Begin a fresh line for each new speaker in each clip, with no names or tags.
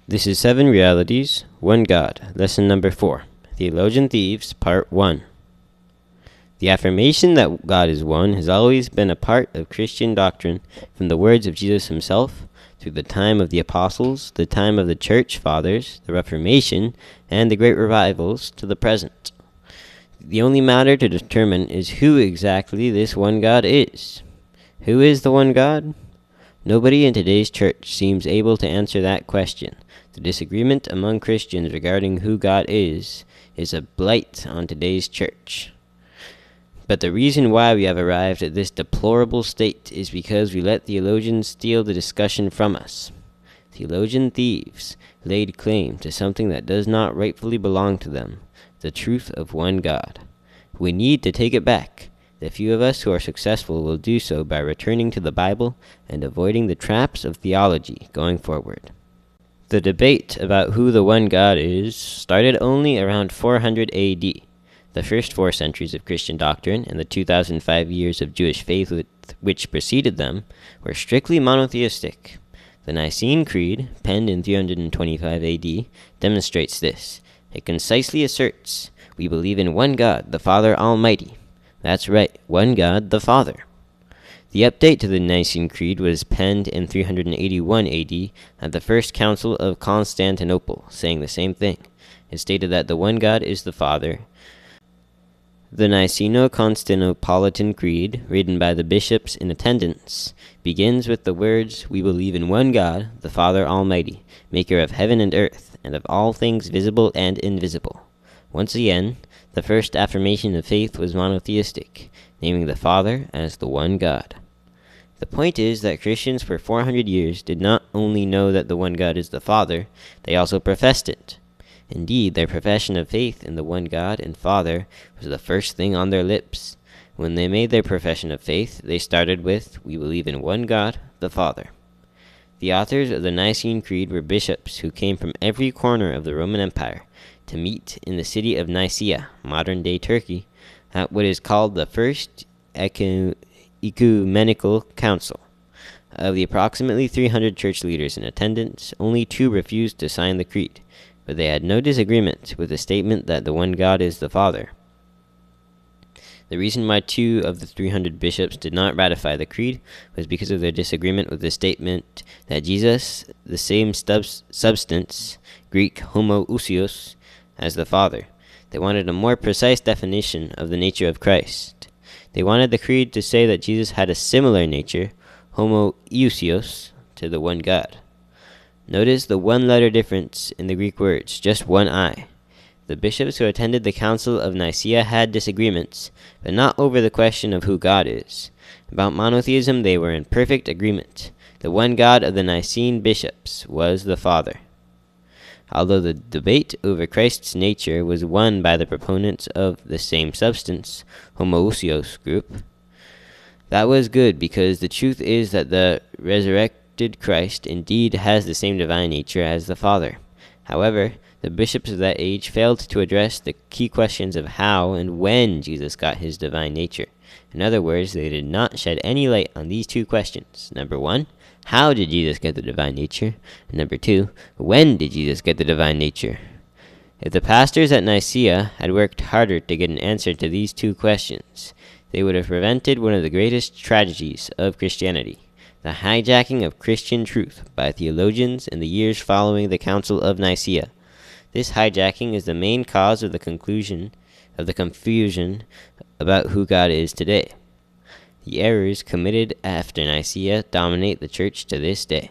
This is 7 Realities, One God, Lesson number 4, Theologian Thieves, Part 1. The affirmation that God is one has always been a part of Christian doctrine from the words of Jesus himself, through the time of the apostles, the time of the church fathers, the Reformation, and the great revivals, to the present. The only matter to determine is who exactly this one God is. Who is the one God? Nobody in today's church seems able to answer that question. The disagreement among Christians regarding who God is a blight on today's church. But the reason why we have arrived at this deplorable state is because we let theologians steal the discussion from us. Theologian thieves laid claim to something that does not rightfully belong to them, the truth of one God. We need to take it back. The few of us who are successful will do so by returning to the Bible and avoiding the traps of theology going forward. The debate about who the one God is started only around 400 A.D. The first 4 centuries of Christian doctrine and the 2,005 years of Jewish faith which preceded them were strictly monotheistic. The Nicene Creed, penned in 325 A.D., demonstrates this. It concisely asserts, "We believe in one God, the Father Almighty." That's right, one God, the Father. The update to the Nicene Creed was penned in 381 AD at the First Council of Constantinople, saying the same thing. It stated that the one God is the Father. The Niceno-Constantinopolitan Creed, written by the bishops in attendance, begins with the words, "We believe in one God, the Father Almighty, maker of heaven and earth, and of all things visible and invisible." Once again, the first affirmation of faith was monotheistic, naming the Father as the one God. The point is that Christians for 400 years did not only know that the one God is the Father, they also professed it. Indeed, their profession of faith in the one God and Father was the first thing on their lips. When they made their profession of faith, they started with, "We believe in one God, the Father." The authors of the Nicene Creed were bishops who came from every corner of the Roman Empire to meet in the city of Nicaea, modern-day Turkey, at what is called the First Ecumenical Council. Of the approximately 300 church leaders in attendance, only 2 refused to sign the creed, but they had no disagreement with the statement that the one God is the Father. The reason why 2 of the 300 bishops did not ratify the creed was because of their disagreement with the statement that Jesus, the same substance, Greek homoousios, as the Father. They wanted a more precise definition of the nature of Christ. They wanted the creed to say that Jesus had a similar nature, homoousios, to the one God. Notice the 1-letter difference in the Greek words, just one I. The bishops who attended the Council of Nicaea had disagreements, but not over the question of who God is. About monotheism they were in perfect agreement. The one God of the Nicene bishops was the Father. Although the debate over Christ's nature was won by the proponents of the same substance, homoousios group, that was good because the truth is that the resurrected Christ indeed has the same divine nature as the Father. However, the bishops of that age failed to address the key questions of how and when Jesus got his divine nature. In other words, they did not shed any light on these 2 questions. Number 1, how did Jesus get the divine nature? And number 2, when did Jesus get the divine nature? If the pastors at Nicaea had worked harder to get an answer to these 2 questions, they would have prevented one of the greatest tragedies of Christianity, the hijacking of Christian truth by theologians in the years following the Council of Nicaea. This hijacking is the main cause of the confusion about who God is today. The errors committed after Nicaea dominate the church to this day.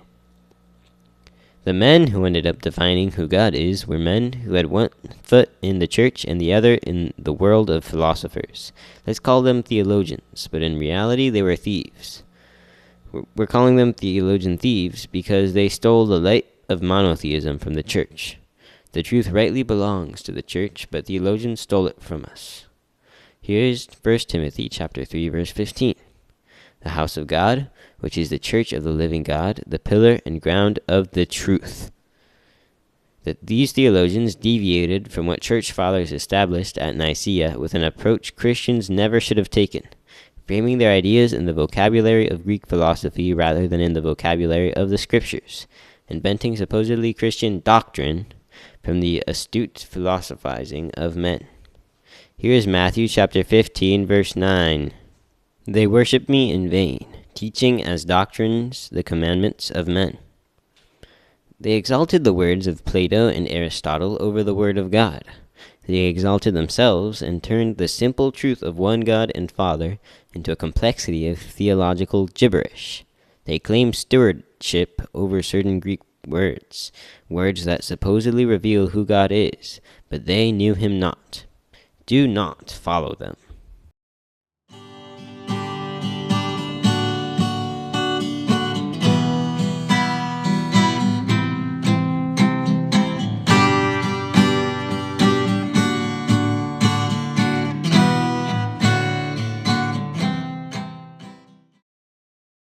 The men who ended up defining who God is were men who had one foot in the church and the other in the world of philosophers. Let's call them theologians, but in reality they were thieves. We're calling them theologian thieves because they stole the light of monotheism from the church. The truth rightly belongs to the church, but theologians stole it from us. Here's 1 Timothy chapter 3, verse 15. "The house of God, which is the church of the living God, the pillar and ground of the truth." That these theologians deviated from what church fathers established at Nicaea with an approach Christians never should have taken, framing their ideas in the vocabulary of Greek philosophy rather than in the vocabulary of the Scriptures. inventing supposedly Christian doctrine from the astute philosophizing of men. Here is Matthew chapter 15, verse 9. They worship me in vain, teaching as doctrines the commandments of men. They exalted the words of Plato and Aristotle over the word of God. They exalted themselves and turned the simple truth of one God and Father into a complexity of theological gibberish. They claim stewardship over certain Greek words that supposedly reveal who God is, but they knew him not. Do not follow them.